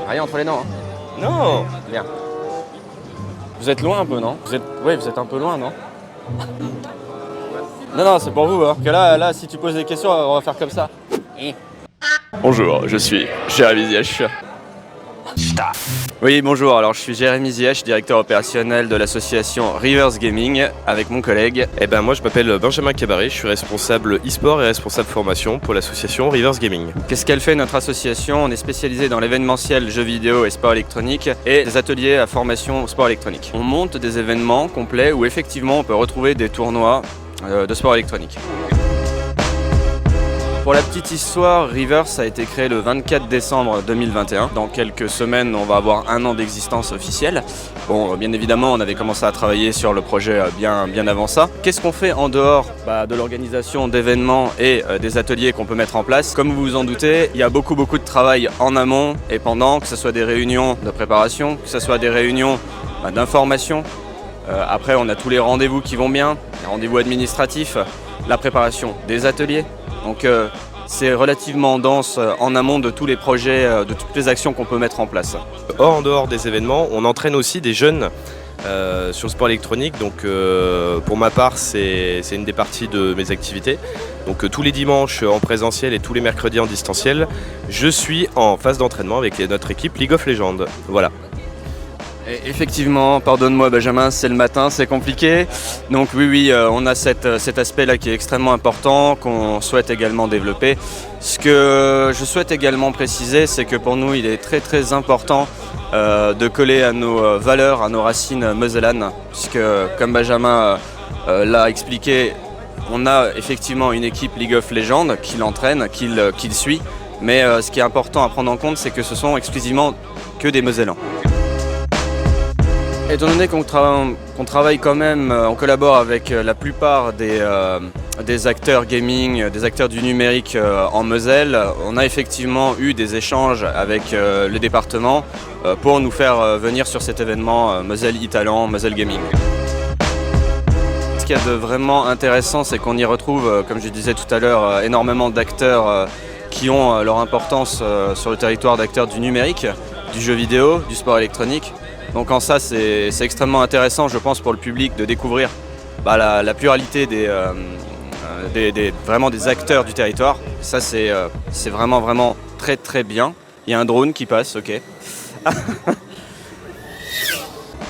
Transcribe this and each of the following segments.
Rien entre les dents, hein. Non. Bien. Vous êtes loin un peu, non? Oui, vous êtes un peu loin, non? Non, c'est pour vous, hein. Que là, si tu poses des questions, on va faire comme ça. Bonjour, je suis Jérémy Ziyech. Oui, bonjour, alors je suis Jérémy Ziyech, directeur opérationnel de l'association Rivers Gaming, avec mon collègue. Eh ben moi je m'appelle Benjamin Cabaret, je suis responsable e-sport et responsable formation pour l'association Rivers Gaming. Qu'est-ce qu'elle fait notre association? On est spécialisé dans l'événementiel jeux vidéo et sport électronique et des ateliers à formation sport électronique. On monte des événements complets où effectivement on peut retrouver des tournois de sport électronique. Pour la petite histoire, Rivers a été créé le 24 décembre 2021. Dans quelques semaines, on va avoir 1 an d'existence officielle. Bon, bien évidemment, on avait commencé à travailler sur le projet bien avant ça. Qu'est-ce qu'on fait en dehors de l'organisation d'événements et des ateliers qu'on peut mettre en place? Comme vous vous en doutez, il y a beaucoup de travail en amont et pendant, que ce soit des réunions de préparation, que ce soit des réunions d'information. Après, on a tous les rendez-vous qui vont bien, les rendez-vous administratifs, la préparation des ateliers. Donc c'est relativement dense en amont de tous les projets, de toutes les actions qu'on peut mettre en place. En dehors des événements, on entraîne aussi des jeunes sur le sport électronique. Donc pour ma part, c'est une des parties de mes activités. Donc tous les dimanches en présentiel et tous les mercredis en distanciel, je suis en phase d'entraînement avec notre équipe League of Legends. Voilà. Et effectivement, pardonne-moi Benjamin, c'est le matin, c'est compliqué. Donc oui, on a cet aspect-là qui est extrêmement important, qu'on souhaite également développer. Ce que je souhaite également préciser, c'est que pour nous, il est très important de coller à nos valeurs, à nos racines musellanes. Puisque, comme Benjamin l'a expliqué, on a effectivement une équipe League of Legends qui l'entraîne, qui le suit. Mais ce qui est important à prendre en compte, c'est que ce sont exclusivement que des Mosellans. Étant donné qu'on travaille quand même, on collabore avec la plupart des acteurs gaming, des acteurs du numérique en Moselle, on a effectivement eu des échanges avec le département pour nous faire venir sur cet événement Moselle e-Talent, Moselle Gaming. Ce qu'il y a de vraiment intéressant, c'est qu'on y retrouve, comme je disais tout à l'heure, énormément d'acteurs qui ont leur importance sur le territoire d'acteurs du numérique, du jeu vidéo, du sport électronique. Donc en ça, c'est extrêmement intéressant, je pense, pour le public de découvrir la pluralité vraiment des acteurs du territoire. Ça, c'est vraiment très bien. Il y a un drone qui passe, ok.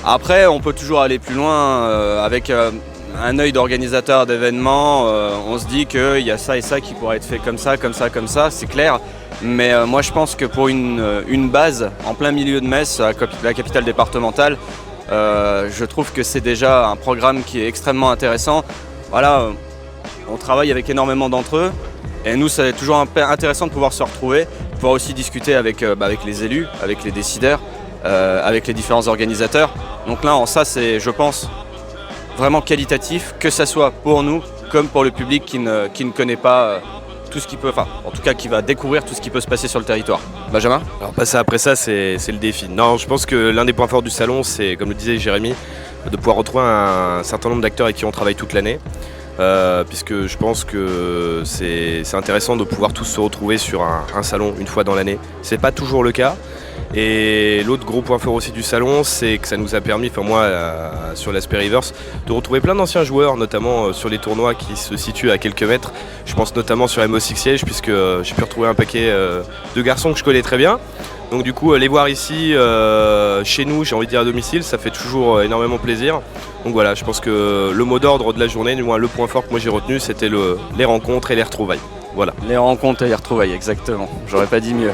Après, on peut toujours aller plus loin avec un œil d'organisateur d'événements. On se dit qu'il y a ça et ça qui pourrait être fait comme ça, c'est clair. Mais moi je pense que pour une base en plein milieu de Metz, la capitale départementale, je trouve que c'est déjà un programme qui est extrêmement intéressant. Voilà, on travaille avec énormément d'entre eux et nous c'est toujours intéressant de pouvoir se retrouver, de pouvoir aussi discuter avec les élus, avec les décideurs, avec les différents organisateurs. Donc là en ça c'est, je pense, vraiment qualitatif, que ça soit pour nous comme pour le public qui ne connaît pas tout ce qui peut, en tout cas qui va découvrir tout ce qui peut se passer sur le territoire. Benjamin? Alors après ça, c'est le défi. Non, je pense que l'un des points forts du salon, c'est, comme le disait Jérémy, de pouvoir retrouver un certain nombre d'acteurs avec qui on travaille toute l'année. Puisque je pense que c'est intéressant de pouvoir tous se retrouver sur un salon une fois dans l'année. C'est pas toujours le cas. Et l'autre gros point fort aussi du salon, c'est que ça nous a permis, moi sur l'aspect Rivers, de retrouver plein d'anciens joueurs, notamment sur les tournois qui se situent à quelques mètres. Je pense notamment sur MO6 Siege, puisque j'ai pu retrouver un paquet de garçons que je connais très bien. Donc du coup, les voir ici, chez nous, j'ai envie de dire à domicile, ça fait toujours énormément plaisir. Donc voilà, je pense que le mot d'ordre de la journée, du moins le point fort que moi j'ai retenu, c'était les rencontres et les retrouvailles. Voilà. Les rencontres et les retrouvailles, exactement. J'aurais pas dit mieux.